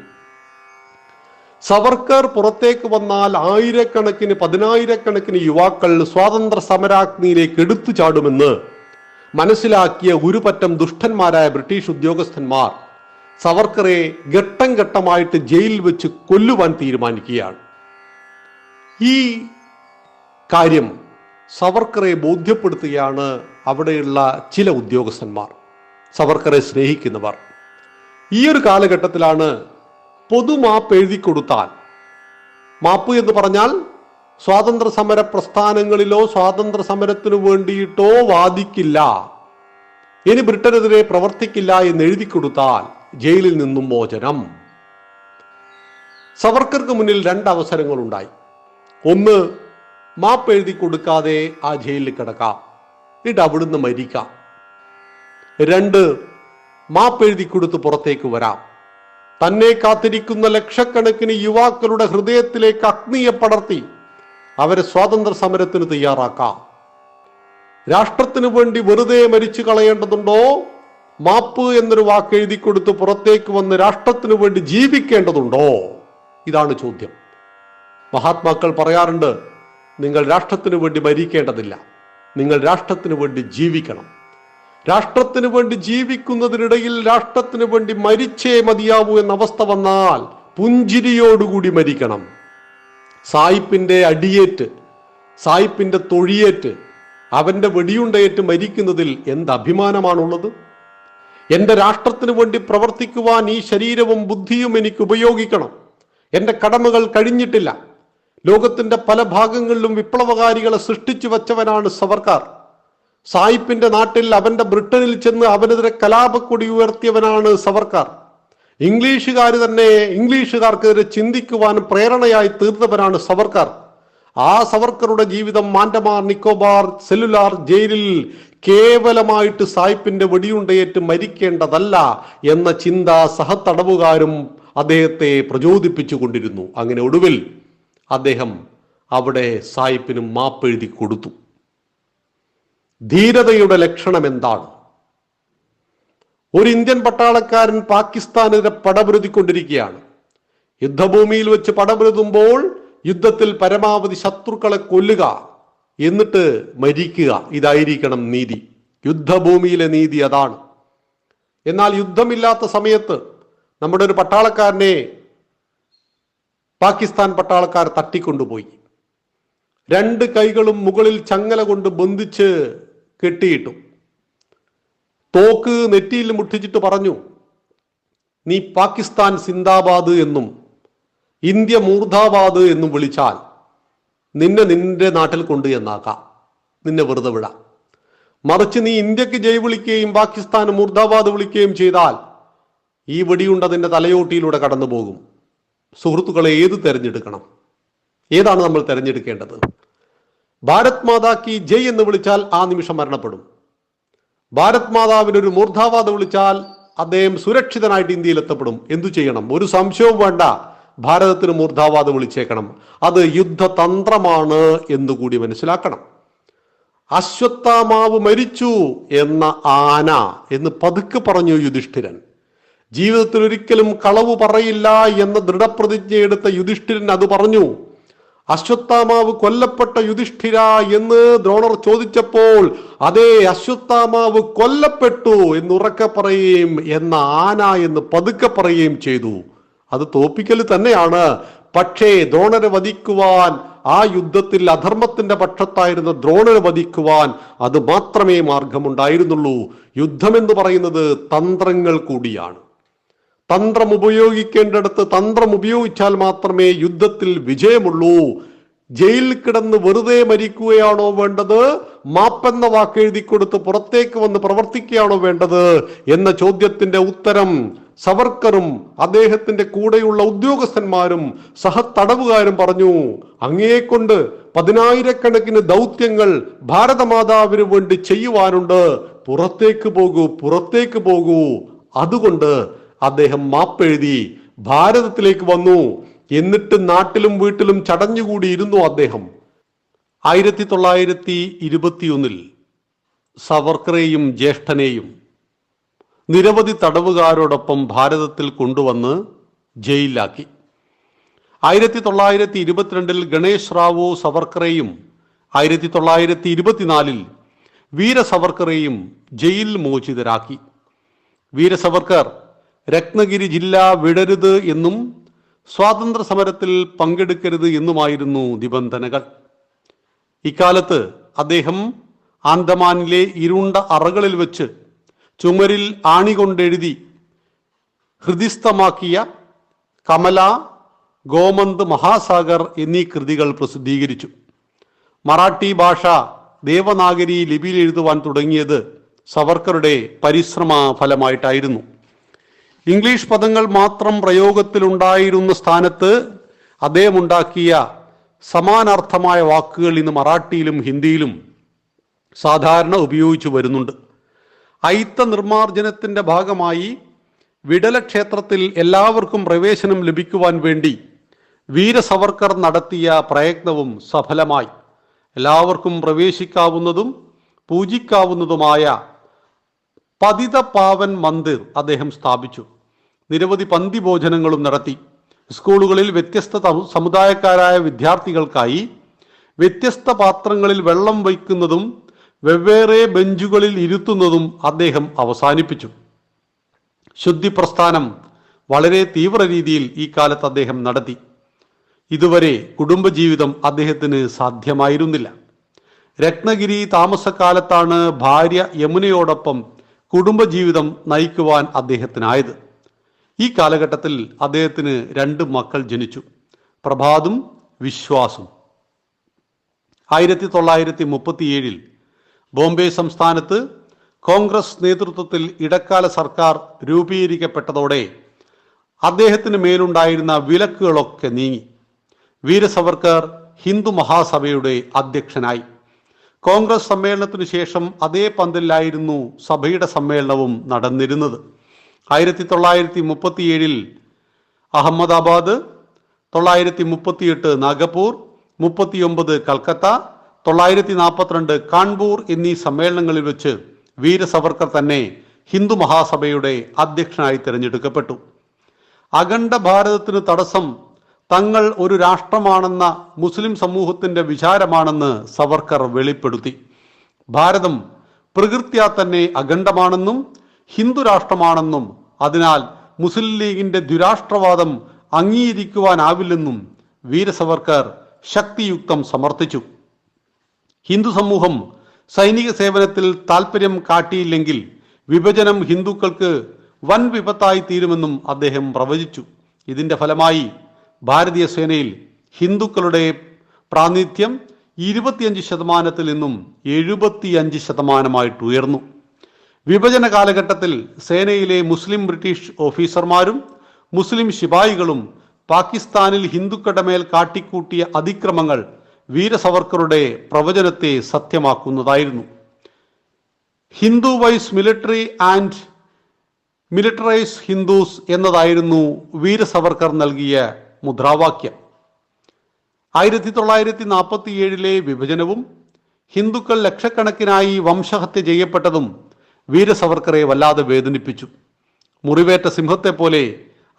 സവർക്കർ പുറത്തേക്ക് വന്നാൽ ആയിരക്കണക്കിന് പതിനായിരക്കണക്കിന് യുവാക്കൾ സ്വാതന്ത്ര്യ സമരാഗ്നിയിലേക്ക് എടുത്തു ചാടുമെന്ന് മനസ്സിലാക്കിയ ഒരു പറ്റം ദുഷ്ടന്മാരായ ബ്രിട്ടീഷ് ഉദ്യോഗസ്ഥന്മാർ സവർക്കറെ ഘട്ടം ഘട്ടമായിട്ട് ജയിലിൽ വെച്ച് കൊല്ലുവാൻ തീരുമാനിക്കുകയാണ്. ഈ കാര്യം സവർക്കറെ ബോധ്യപ്പെടുത്തുകയാണ് അവിടെയുള്ള ചില ഉദ്യോഗസ്ഥന്മാർ, സവർക്കറെ സ്നേഹിക്കുന്നവർ. ഈ ഒരു കാലഘട്ടത്തിലാണ് പൊതുമാപ്പ് എഴുതി കൊടുത്താൽ, മാപ്പ് എന്ന് പറഞ്ഞാൽ സ്വാതന്ത്ര്യ സമര പ്രസ്ഥാനങ്ങളിലോ സ്വാതന്ത്ര്യ സമരത്തിനു വേണ്ടിയിട്ടോ വാദിക്കില്ല, ഇനി ബ്രിട്ടനെതിരെ പ്രവർത്തിക്കില്ല എന്ന് എഴുതി കൊടുത്താൽ ജയിലിൽ നിന്നും മോചനം. സവർക്കർക്ക് മുന്നിൽ 2 അവസരങ്ങളുണ്ടായി. ഒന്ന്, മാപ്പ് എഴുതി കൊടുക്കാതെ ആ ജയിലിൽ കിടക്കാം, എന്നിട്ട് അവിടുന്ന് മരിക്കാം. 2, മാപ്പ് എഴുതി കൊടുത്ത് പുറത്തേക്ക് വരാം. തന്നെ കാത്തിരിക്കുന്ന ലക്ഷക്കണക്കിന് യുവാക്കളുടെ ഹൃദയത്തിലേക്ക് അഗ്നിയെ പടർത്തി അവരെ സ്വാതന്ത്ര്യ സമരത്തിന് തയ്യാറാക്കാം. രാഷ്ട്രത്തിന് വേണ്ടി വെറുതെ മരിച്ചു കളയേണ്ടതുണ്ടോ? മാപ്പ് എന്നൊരു വാക്ക് എഴുതി കൊടുത്ത് പുറത്തേക്ക് വന്ന് രാഷ്ട്രത്തിന് വേണ്ടി ജീവിക്കേണ്ടതുണ്ടോ? ഇതാണ് ചോദ്യം. മഹാത്മാക്കൾ പറയാറുണ്ട്, നിങ്ങൾ രാഷ്ട്രത്തിന് വേണ്ടി മരിക്കേണ്ടതില്ല, നിങ്ങൾ രാഷ്ട്രത്തിന് വേണ്ടി ജീവിക്കണം. രാഷ്ട്രത്തിന് വേണ്ടി ജീവിക്കുന്നതിനിടയിൽ രാഷ്ട്രത്തിന് വേണ്ടി മരിച്ചേ മതിയാവൂ എന്ന അവസ്ഥ വന്നാൽ പുഞ്ചിരിയോടുകൂടി മരിക്കണം. സായിപ്പിന്റെ അടിയേറ്റ്, സായിപ്പിന്റെ തൊഴിയേറ്റ്, അവന്റെ വെടിയുണ്ടയേറ്റ് മരിക്കുന്നതിൽ എന്ത് അഭിമാനമാണുള്ളത്? എന്റെ രാഷ്ട്രത്തിന് വേണ്ടി പ്രവർത്തിക്കുവാൻ ഈ ശരീരവും ബുദ്ധിയും എനിക്ക് ഉപയോഗിക്കണം. എന്റെ കടമകൾ കഴിഞ്ഞിട്ടില്ല. ലോകത്തിന്റെ പല ഭാഗങ്ങളിലും വിപ്ലവകാരികളെ സൃഷ്ടിച്ചു വച്ചവനാണ് സവർക്കർ. സായിപ്പിന്റെ നാട്ടിൽ അവന്റെ ബ്രിട്ടനിൽ ചെന്ന് അവനെതിരെ കലാപക്കൊടി ഉയർത്തിയവനാണ് സവർക്കർ. ഇംഗ്ലീഷുകാർക്കെതിരെ ചിന്തിക്കുവാൻ പ്രേരണയായി തീർന്നവനാണ് സവർക്കർ. ആ സവർക്കറുടെ ജീവിതം ആൻഡമാൻ നിക്കോബാർ സെല്ലുലാർ ജയിലിൽ കേവലമായിട്ട് സായിപ്പിന്റെ വെടിയുണ്ടയേറ്റ് മരിക്കേണ്ടതല്ല എന്ന ചിന്ത സഹതടവുകാരും അദ്ദേഹത്തെ പ്രചോദിപ്പിച്ചു കൊണ്ടിരുന്നു. അങ്ങനെ ഒടുവിൽ അദ്ദേഹം അവിടെ സായിപ്പിന് മാപ്പെഴുതി കൊടുത്തു. ധീരതയുടെ ലക്ഷണം എന്താണ്? ഒരു ഇന്ത്യൻ പട്ടാളക്കാരൻ പാകിസ്ഥാനെതിരെ പടപൊരുതിക്കൊണ്ടിരിക്കുകയാണ്. യുദ്ധഭൂമിയിൽ വെച്ച് പടപൊരുതുമ്പോൾ യുദ്ധത്തിൽ പരമാവധി ശത്രുക്കളെ കൊല്ലുക, എന്നിട്ട് മരിക്കുക. ഇതായിരിക്കണം നീതി. യുദ്ധഭൂമിയിലെ നീതി അതാണ്. എന്നാൽ യുദ്ധമില്ലാത്ത സമയത്ത് നമ്മുടെ ഒരു പട്ടാളക്കാരനെ പാകിസ്ഥാൻ പട്ടാളക്കാർ തട്ടിക്കൊണ്ടുപോയി. 2 കൈകളും മുകളിൽ ചങ്ങല കൊണ്ട് ബന്ധിച്ച് കെട്ടിയിട്ടു. തോക്ക് നെറ്റിയിൽ മുട്ടിച്ചിട്ട് പറഞ്ഞു, നീ പാകിസ്ഥാൻ സിന്ദാബാദ് എന്നും ഇന്ത്യ മൂർധാബാദ് എന്നും വിളിച്ചാൽ നിന്റെ നാട്ടിൽ കൊണ്ട് എന്നാക്കാം, നിന്നെ വെറുതെ വിടാം. മറിച്ച് നീ ഇന്ത്യക്ക് ജയ് വിളിക്കുകയും പാകിസ്ഥാൻ മൂർധാബാദ് വിളിക്കുകയും ചെയ്താൽ ഈ വെടിയുണ്ട നിന്റെ തലയോട്ടിയിലൂടെ കടന്നു പോകും. സുഹൃത്തുക്കളെ, ഏത് തെരഞ്ഞെടുക്കണം? ഏതാണ് നമ്മൾ തെരഞ്ഞെടുക്കേണ്ടത്? ഭാരത് മാതാ കി ജയ് എന്ന് വിളിച്ചാൽ ആ നിമിഷം മരണപ്പെടും. ഭാരത് മാതാവിനൊരു മൂർധാബാദ് വിളിച്ചാൽ അദ്ദേഹം സുരക്ഷിതനായിട്ട് ഇന്ത്യയിൽ എത്തപ്പെടും. എന്തു ചെയ്യണം? ഒരു സംശയവും വേണ്ട, ഭാരതത്തിന് മൂർധാബാദ് വിളിച്ചേക്കണം. അത് യുദ്ധതന്ത്രമാണ് എന്നുകൂടി മനസ്സിലാക്കണം. അശ്വത്ഥാമാവ് മരിച്ചു എന്ന ആന എന്ന് പതുക്കെ പറഞ്ഞു യുധിഷ്ഠിരൻ. ജീവിതത്തിൽ ഒരിക്കലും കളവ് പറയില്ല എന്ന ദൃഢപ്രതിജ്ഞയെടുത്ത യുധിഷ്ഠിരൻ അത് പറഞ്ഞു. അശ്വത്ഥാമാവ് കൊല്ലപ്പെട്ട യുധിഷ്ഠിര എന്ന് ദ്രോണർ ചോദിച്ചപ്പോൾ അതേ, അശ്വത്ഥാമാവ് കൊല്ലപ്പെട്ടു എന്നുറക്കെ പറയുകയും എന്ന ആന എന്ന് പതുക്കെ പറയുകയും ചെയ്തു. അത് തോപ്പിക്കൽ തന്നെയാണ്. പക്ഷേ ദ്രോണരെ വധിക്കുവാൻ, ആ യുദ്ധത്തിൽ അധർമ്മത്തിന്റെ പക്ഷത്തായിരുന്ന ദ്രോണരെ വധിക്കുവാൻ അത് മാത്രമേ മാർഗമുണ്ടായിരുന്നുള്ളൂ. യുദ്ധമെന്ന് പറയുന്നത് തന്ത്രങ്ങൾ കൂടിയാണ്. തന്ത്രം ഉപയോഗിക്കേണ്ടിടത്ത് തന്ത്രം ഉപയോഗിച്ചാൽ മാത്രമേ യുദ്ധത്തിൽ വിജയമുള്ളൂ. ജയിലിൽ കിടന്ന് വെറുതെ മരിക്കുകയാണോ വേണ്ടത്, മാപ്പെന്ന വാക്ക് എഴുതി കൊടുത്ത് പുറത്തേക്ക് വന്ന് പ്രവർത്തിക്കുകയാണോ വേണ്ടത് എന്ന ചോദ്യത്തിന്റെ ഉത്തരം സവർക്കറും അദ്ദേഹത്തിന്റെ കൂടെയുള്ള ഉദ്യോഗസ്ഥന്മാരും സഹതടവുകാരും പറഞ്ഞു. അങ്ങേക്കൊണ്ട് 10,000-കണക്കിന് ദൗത്യങ്ങൾ ഭാരതമാതാവിന് വേണ്ടി ചെയ്യുവാനുണ്ട്. പുറത്തേക്ക് പോകൂ. അതുകൊണ്ട് അദ്ദേഹം മാപ്പെഴുതി ഭാരതത്തിലേക്ക് വന്നു. എന്നിട്ട് നാട്ടിലും വീട്ടിലും ചടഞ്ഞുകൂടിയിരുന്നു അദ്ദേഹം. 1921 സവർക്കറെയും ജ്യേഷ്ഠനെയും നിരവധി തടവുകാരോടൊപ്പം ഭാരതത്തിൽ കൊണ്ടുവന്ന് ജയിലിലാക്കി. 1922 ഗണേഷ് റാവു സവർക്കറെയും 1924 വീര സവർക്കറെയും ജയിൽ മോചിതരാക്കി. വീര സവർക്കർ രത്നഗിരി ജില്ല വിടരുത് എന്നും സ്വാതന്ത്ര്യ സമരത്തിൽ പങ്കെടുക്കരുത് എന്നുമായിരുന്നു നിബന്ധനകൾ. ഇക്കാലത്ത് അദ്ദേഹം ആൻഡമാനിലെ ഇരുണ്ട അറകളിൽ വെച്ച് ചുമരിൽ ആണികൊണ്ടെഴുതി ഹൃദിസ്ഥമാക്കിയ കമല, ഗോമന്ത്, മഹാസാഗർ എന്നീ കൃതികൾ പ്രസിദ്ധീകരിച്ചു. മറാഠി ഭാഷ ദേവനാഗരി ലിപിയിൽ എഴുതുവാൻ തുടങ്ങിയത് സവർക്കറുടെ പരിശ്രമ ഫലമായിട്ടായിരുന്നു. ഇംഗ്ലീഷ് പദങ്ങൾ മാത്രം പ്രയോഗത്തിലുണ്ടായിരുന്ന സ്ഥാനത്ത് അദ്ദേഹം ഉണ്ടാക്കിയ സമാനാർത്ഥമായ വാക്കുകൾ ഇന്ന് മറാഠിയിലും ഹിന്ദിയിലും സാധാരണ ഉപയോഗിച്ചു വരുന്നുണ്ട്. അയിത്ത നിർമ്മാർജ്ജനത്തിന്റെ ഭാഗമായി വിടല ക്ഷേത്രത്തിൽ എല്ലാവർക്കും പ്രവേശനം ലഭിക്കുവാൻ വേണ്ടി വീര സവർക്കർ നടത്തിയ പ്രയത്നവും സഫലമായി. എല്ലാവർക്കും പ്രവേശിക്കാവുന്നതും പൂജിക്കാവുന്നതുമായ പതിത പാവൻ മന്ദിർ അദ്ദേഹം സ്ഥാപിച്ചു. നിരവധി പന്തി ഭോജനങ്ങളും നടത്തി. സ്കൂളുകളിൽ വ്യത്യസ്ത സമുദായക്കാരായ വിദ്യാർത്ഥികൾക്കായി വ്യത്യസ്ത പാത്രങ്ങളിൽ വെള്ളം വയ്ക്കുന്നതും വെവ്വേറെ ബെഞ്ചുകളിൽ ഇരുത്തുന്നതും അദ്ദേഹം അവസാനിപ്പിച്ചു. ശുദ്ധി പ്രസ്ഥാനം വളരെ തീവ്ര രീതിയിൽ ഈ കാലത്ത് അദ്ദേഹം നടത്തി. ഇതുവരെ കുടുംബജീവിതം അദ്ദേഹത്തിന് സാധ്യമായിരുന്നില്ല. രത്നഗിരി താമസക്കാലത്താണ് ഭാര്യ യമുനയോടൊപ്പം കുടുംബജീവിതം നയിക്കുവാൻ അദ്ദേഹത്തിനായത്. ഈ കാലഘട്ടത്തിൽ അദ്ദേഹത്തിന് 2 മക്കൾ ജനിച്ചു, പ്രഭാതും വിശ്വാസും. 1937 ബോംബെ സംസ്ഥാനത്ത് കോൺഗ്രസ് നേതൃത്വത്തിൽ ഇടക്കാല സർക്കാർ രൂപീകരിക്കപ്പെട്ടതോടെ അദ്ദേഹത്തിന് മേലുണ്ടായിരുന്ന വിലക്കുകളൊക്കെ നീങ്ങി. വീര സവർക്കർ ഹിന്ദു മഹാസഭയുടെ അധ്യക്ഷനായി. കോൺഗ്രസ് സമ്മേളനത്തിനു ശേഷം അതേ പന്തലിലായിരുന്നു സഭയുടെ സമ്മേളനവും നടന്നിരുന്നത്. 1937 അഹമ്മദാബാദ്, 938 നാഗപ്പൂർ, 39 കൽക്കത്ത, 942 കാൺപൂർ എന്നീ സമ്മേളനങ്ങളിൽ വെച്ച് വീര സവർക്കർ തന്നെ ഹിന്ദു മഹാസഭയുടെ അധ്യക്ഷനായി തിരഞ്ഞെടുക്കപ്പെട്ടു. അഖണ്ഡ ഭാരതത്തിന് തടസ്സം തങ്ങൾ ഒരു രാഷ്ട്രമാണെന്ന മുസ്ലിം സമൂഹത്തിന്റെ വിചാരമാണെന്ന് സവർക്കർ വെളിപ്പെടുത്തി. ഭാരതം പ്രകൃത്യാ തന്നെ അഖണ്ഡമാണെന്നും ഹിന്ദു രാഷ്ട്രമാണെന്നും അതിനാൽ മുസ്ലിം ലീഗിന്റെ ദുരാഷ്ട്രവാദം അംഗീകരിക്കുവാനാവില്ലെന്നും വീര സവർക്കർ ശക്തിയുക്തം സമർത്ഥിച്ചു. ഹിന്ദു സമൂഹം സൈനിക സേവനത്തിൽ താൽപര്യം കാട്ടിയില്ലെങ്കിൽ വിഭജനം ഹിന്ദുക്കൾക്ക് വൻ വിപത്തായി തീരുമെന്നും അദ്ദേഹം പ്രവചിച്ചു. ഇതിന്റെ ഫലമായി ഭാരതീയ സേനയിൽ ഹിന്ദുക്കളുടെ പ്രാതിനിധ്യം 25% നിന്നും 75% ഉയർന്നു. വിഭജന കാലഘട്ടത്തിൽ സേനയിലെ മുസ്ലിം ബ്രിട്ടീഷ് ഓഫീസർമാരും മുസ്ലിം ശിപായികളും പാകിസ്ഥാനിൽ ഹിന്ദുക്കളുടെ മേൽ കാട്ടിക്കൂട്ടിയ അതിക്രമങ്ങൾ വീര സവർക്കറുടെ പ്രവചനത്തെ സത്യമാക്കുന്നതായിരുന്നു. Hinduise military and militarise Hindus എന്നതായിരുന്നു വീര സവർക്കർ നൽകിയ മുദ്രാവാക്യം. 1947 വിഭജനവും ഹിന്ദുക്കൾ ലക്ഷക്കണക്കിനായി വംശഹത്യ ചെയ്യപ്പെട്ടതും വീര സവർക്കറെ വല്ലാതെ വേദനിപ്പിച്ചു. മുറിവേറ്റ സിംഹത്തെ പോലെ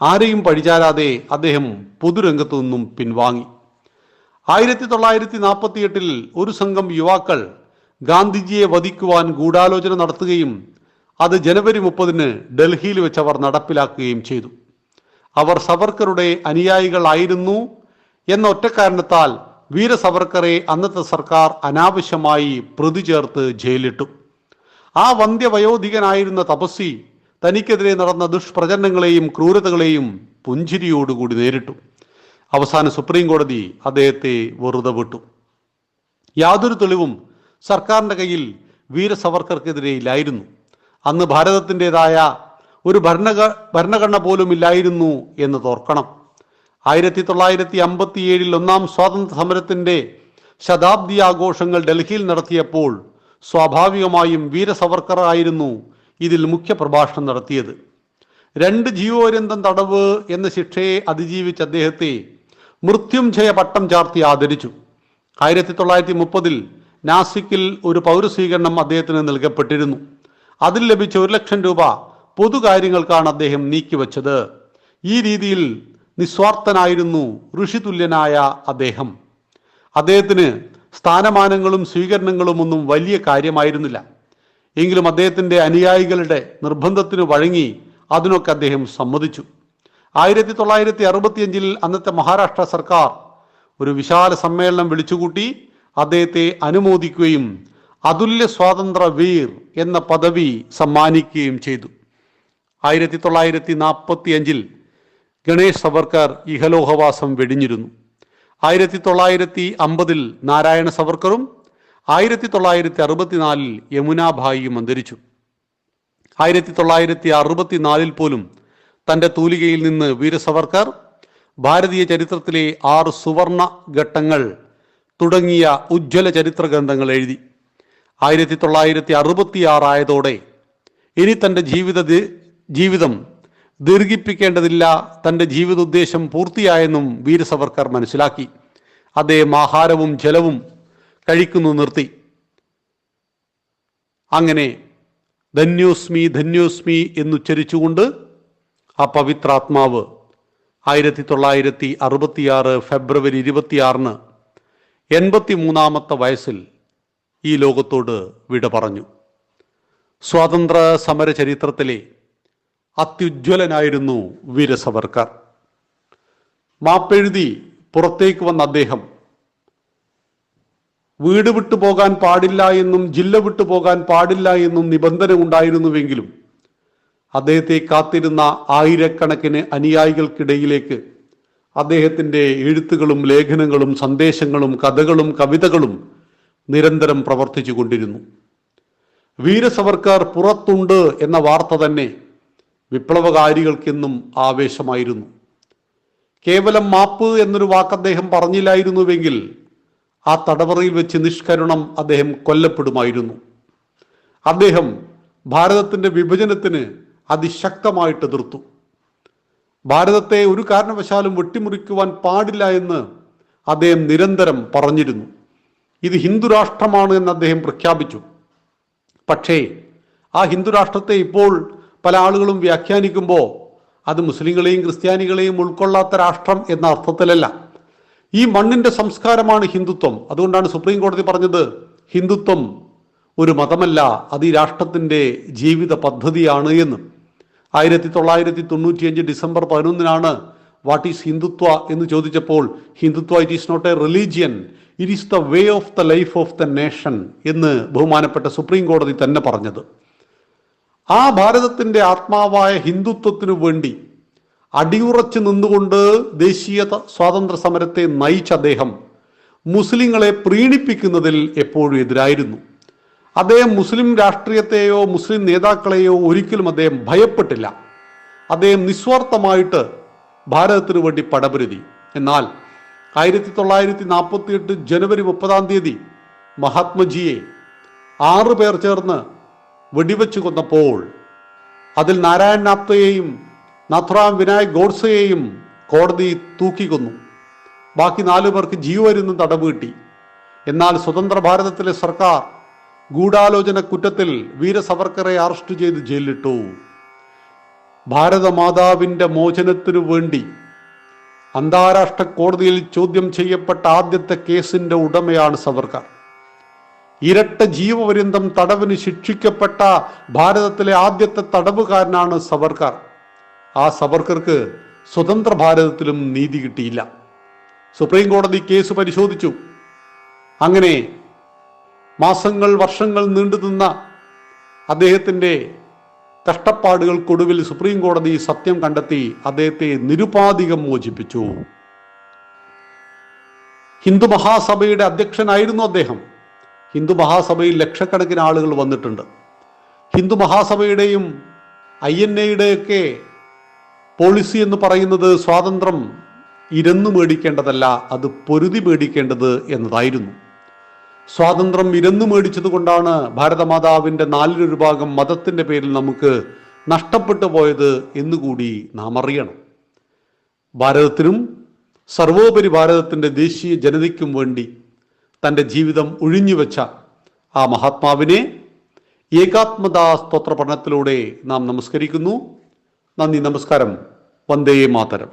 ആരെയും പഴിചാരാതെ അദ്ദേഹം പൊതുരംഗത്തു നിന്നും പിൻവാങ്ങി. 1948 ഒരു സംഘം യുവാക്കൾ ഗാന്ധിജിയെ വധിക്കുവാൻ ഗൂഢാലോചന നടത്തുകയും അത് ജനുവരി 30 ഡൽഹിയിൽ വെച്ച് അവർ നടപ്പിലാക്കുകയും ചെയ്തു. അവർ സവർക്കറുടെ അനുയായികളായിരുന്നു എന്ന ഒറ്റ കാരണത്താൽ വീര സവർക്കറെ അന്നത്തെ സർക്കാർ അനാവശ്യമായി പ്രതി ചേർത്ത് ജയിലിട്ടു. ആ വന്ധ്യവയോധികനായിരുന്ന തപസ്വി തനിക്കെതിരെ നടന്ന ദുഷ്പ്രചരണങ്ങളെയും ക്രൂരതകളെയും പുഞ്ചിരിയോടുകൂടി നേരിട്ടു. അവസാന സുപ്രീം കോടതി അദ്ദേഹത്തെ വെറുതെ വിട്ടു. യാതൊരു തെളിവും സർക്കാരിന്റെ കയ്യിൽ വീര സവർക്കർക്കെതിരെ ഇല്ലായിരുന്നു. അന്ന് ഭാരതത്തിൻ്റെതായ ഒരു ഭരണഘടന പോലും ഇല്ലായിരുന്നു എന്ന് തോർക്കണം. 1957 ഒന്നാം സ്വാതന്ത്ര്യ സമരത്തിന്റെ ശതാബ്ദി ആഘോഷങ്ങൾ ഡൽഹിയിൽ നടത്തിയപ്പോൾ സ്വാഭാവികമായും വീര സവർക്കർ ആയിരുന്നു ഇതിൽ മുഖ്യ പ്രഭാഷണം നടത്തിയത്. 2 ജീവപര്യന്തം തടവ് എന്ന ശിക്ഷയെ അതിജീവിച്ച അദ്ദേഹത്തെ മൃത്യുഞ്ജയ പട്ടം ചാർത്തി ആദരിച്ചു. 1930 നാസിക്കിൽ ഒരു പൗരസ്വീകരണം അദ്ദേഹത്തിന് നൽകപ്പെട്ടിരുന്നു. അതിൽ ലഭിച്ച 1 ലക്ഷം രൂപ പൊതുകാര്യങ്ങൾക്കാണ് അദ്ദേഹം നീക്കിവെച്ചത്. ഈ രീതിയിൽ നിസ്വാർത്ഥനായിരുന്നു ഋഷിതുല്യനായ അദ്ദേഹം. അദ്ദേഹത്തിന് സ്ഥാനമാനങ്ങളും സ്വീകരണങ്ങളും ഒന്നും വലിയ കാര്യമായിരുന്നില്ല. എങ്കിലും അദ്ദേഹത്തിന്റെ അനുയായികളുടെ നിർബന്ധത്തിന് വഴങ്ങി അതിനൊക്കെ അദ്ദേഹം സമ്മതിച്ചു. 1965 അന്നത്തെ മഹാരാഷ്ട്ര സർക്കാർ ഒരു വിശാല സമ്മേളനം വിളിച്ചുകൂട്ടി അദ്ദേഹത്തെ അനുമോദിക്കുകയും അതുല്യ സ്വാതന്ത്ര്യ വീർ എന്ന പദവി സമ്മാനിക്കുകയും ചെയ്തു. 1945 ഗണേഷ് സവർക്കർ ഇഹലോഹവാസം വെടിഞ്ഞിരുന്നു. 1950 നാരായണ സവർക്കറും 1964 യമുനാഭായിയും അന്തരിച്ചു. 1964 പോലും തൻ്റെ തൂലികയിൽ നിന്ന് വീര സവർക്കർ ഭാരതീയ ചരിത്രത്തിലെ 6 സുവർണ ഘട്ടങ്ങൾ തുടങ്ങിയ ഉജ്ജ്വല ചരിത്ര ഗ്രന്ഥങ്ങൾ എഴുതി. 1966 ആയതോടെ ഇനി തൻ്റെ ജീവിതം ദീർഘിപ്പിക്കേണ്ടതില്ല, തൻ്റെ ജീവിതോദ്ദേശം പൂർത്തിയായെന്നും വീര സവർക്കർ മനസ്സിലാക്കി. അദ്ദേഹം ആഹാരവും ജലവും കഴിക്കുന്നു നിർത്തി. അങ്ങനെ ധന്യോസ്മി ധന്യോസ്മി എന്നുച്ചരിച്ചുകൊണ്ട് ആ പവിത്രാത്മാവ് 1966 ഫെബ്രുവരി 26 83ാമത്തെ വയസ്സിൽ ഈ ലോകത്തോട് വിട പറഞ്ഞു. സ്വാതന്ത്ര്യ സമര ചരിത്രത്തിലെ അത്യുജ്വലനായിരുന്നു വീര സവർക്കർ. മാപ്പെഴുതി പുറത്തേക്ക് വന്ന അദ്ദേഹം വീട് വിട്ടു പോകാൻ പാടില്ല എന്നും ജില്ല വിട്ടു പോകാൻ പാടില്ല എന്നും നിബന്ധന ഉണ്ടായിരുന്നുവെങ്കിലും അദ്ദേഹത്തെ കാത്തിരുന്ന ആയിരക്കണക്കിന് അനുയായികൾക്കിടയിലേക്ക് അദ്ദേഹത്തിൻ്റെ എഴുത്തുകളും ലേഖനങ്ങളും സന്ദേശങ്ങളും കഥകളും കവിതകളും നിരന്തരം പ്രവർത്തിച്ചു കൊണ്ടിരുന്നു. വീര സവർക്കർ പുറത്തുണ്ട് എന്ന വാർത്ത തന്നെ വിപ്ലവകാരികൾക്കെന്നും ആവേശമായിരുന്നു. കേവലം മാപ്പ് എന്നൊരു വാക്ക് അദ്ദേഹം പറഞ്ഞില്ലായിരുന്നുവെങ്കിൽ ആ തടവറയിൽ വെച്ച് നിഷ്കരുണം അദ്ദേഹം കൊല്ലപ്പെടുമായിരുന്നു. അദ്ദേഹം ഭാരതത്തിൻ്റെ വിഭജനത്തിന് അതിശക്തമായിട്ട് എതിർത്തു. ഭാരതത്തെ ഒരു കാരണവശാലും വെട്ടിമുറിക്കുവാൻ പാടില്ല എന്ന് അദ്ദേഹം നിരന്തരം പറഞ്ഞിരുന്നു. ഇത് ഹിന്ദു രാഷ്ട്രമാണ് എന്ന് അദ്ദേഹം പ്രഖ്യാപിച്ചു. പക്ഷേ ആ ഹിന്ദു രാഷ്ട്രത്തെ ഇപ്പോൾ പല ആളുകളും വ്യാഖ്യാനിക്കുമ്പോൾ അത് മുസ്ലിങ്ങളെയും ക്രിസ്ത്യാനികളെയും ഉൾക്കൊള്ളാത്ത രാഷ്ട്രം എന്ന അർത്ഥത്തിലല്ല. ഈ മണ്ണിന്റെ സംസ്കാരമാണ് ഹിന്ദുത്വം. അതുകൊണ്ടാണ് സുപ്രീം കോടതി പറഞ്ഞത് ഹിന്ദുത്വം ഒരു മതമല്ല, അത് ഈ രാഷ്ട്രത്തിന്റെ ജീവിത പദ്ധതിയാണ് എന്ന്. 1995 ഡിസംബർ 11 വാട്ട് ഈസ് ഹിന്ദുത്വ എന്ന് ചോദിച്ചപ്പോൾ Hindutva it is not a religion, it is the way of the life of the nation എന്ന് ബഹുമാനപ്പെട്ട സുപ്രീം കോടതി തന്നെ പറഞ്ഞത്. ആ ഭാരതത്തിന്റെ ആത്മാവായ ഹിന്ദുത്വത്തിനു വേണ്ടി അടിയുറച്ചു നിന്നുകൊണ്ട് ദേശീയ സ്വാതന്ത്ര്യ സമരത്തെ നയിച്ച അദ്ദേഹം മുസ്ലിങ്ങളെ പ്രീണിപ്പിക്കുന്നതിൽ എപ്പോഴും എതിരായിരുന്നു. അദ്ദേഹം മുസ്ലിം രാഷ്ട്രീയത്തെയോ മുസ്ലിം നേതാക്കളെയോ ഒരിക്കലും അദ്ദേഹം ഭയപ്പെട്ടില്ല. അദ്ദേഹം നിസ്വാർത്ഥമായിട്ട് ഭാരതത്തിനു വേണ്ടി പടപൊരുതി. എന്നാൽ 1948 ജനുവരി 30 മഹാത്മജിയെ 6 പേർ ചേർന്ന് വെടിവെച്ച് കൊന്നപ്പോൾ അതിൽ നാരായൺ ആപ്തയെയും നാഥുറാം വിനായക് ഗോഡ്സെയെയും കോടതി തൂക്കിക്കൊന്നു. ബാക്കി 4 പേർക്ക് ജീവപര്യന്തം തടവ് കിട്ടി. എന്നാൽ സ്വതന്ത്ര ഭാരതത്തിലെ സർക്കാർ ഗൂഢാലോചന കുറ്റത്തിൽ വീര സവർക്കറെ അറസ്റ്റ് ചെയ്ത് ജയിലിലിട്ടു. ഭാരതമാതാവിന്റെ മോചനത്തിനു വേണ്ടി അന്താരാഷ്ട്ര കോടതിയിൽ ചോദ്യം ചെയ്യപ്പെട്ട ആദ്യത്തെ കേസിന്റെ ഉടമയാണ് സവർക്കർ. ഇരട്ട ജീവപര്യന്തം തടവിന് ശിക്ഷിക്കപ്പെട്ട ഭാരതത്തിലെ ആദ്യത്തെ തടവുകാരനാണ് സവർക്കർ. ആ സവർക്കർക്ക് സ്വതന്ത്ര ഭാരതത്തിലും നീതി കിട്ടിയില്ല. സുപ്രീം കോടതി കേസ് പരിശോധിച്ചു. അങ്ങനെ മാസങ്ങൾ വർഷങ്ങൾ നീണ്ടുനിന്ന അദ്ദേഹത്തിൻ്റെ കഷ്ടപ്പാടുകൾക്കൊടുവിൽ സുപ്രീം കോടതി സത്യം കണ്ടെത്തി അദ്ദേഹത്തെ നിരുപാധികം മോചിപ്പിച്ചു. ഹിന്ദു മഹാസഭയുടെ അധ്യക്ഷനായിരുന്നു അദ്ദേഹം. ഹിന്ദു മഹാസഭയിൽ ലക്ഷക്കണക്കിന് ആളുകൾ വന്നിട്ടുണ്ട്. ഹിന്ദു മഹാസഭയുടെയും INA-യുടെയൊക്കെ പോളിസി എന്ന് പറയുന്നത് സ്വാതന്ത്ര്യം ഇരന്നു മേടിക്കേണ്ടതല്ല, അത് പൊരുതി മേടിക്കേണ്ടത് എന്നതായിരുന്നു. സ്വാതന്ത്ര്യം ഇരന്നു മേടിച്ചത് കൊണ്ടാണ് ഭാരതമാതാവിൻ്റെ 4 ഭാഗം മതത്തിൻ്റെ പേരിൽ നമുക്ക് നഷ്ടപ്പെട്ടു പോയത് എന്നുകൂടി നാം അറിയണം. ഭാരതത്തിനും സർവോപരി ഭാരതത്തിൻ്റെ ദേശീയ ജനതയ്ക്കും വേണ്ടി തൻ്റെ ജീവിതം ഒഴിഞ്ഞുവെച്ച ആ മഹാത്മാവിനെ ഏകാത്മതാ സ്തോത്ര പഠനത്തിലൂടെ നാം നമസ്കരിക്കുന്നു. നന്ദി, നമസ്കാരം. വന്ദേ മാതരം.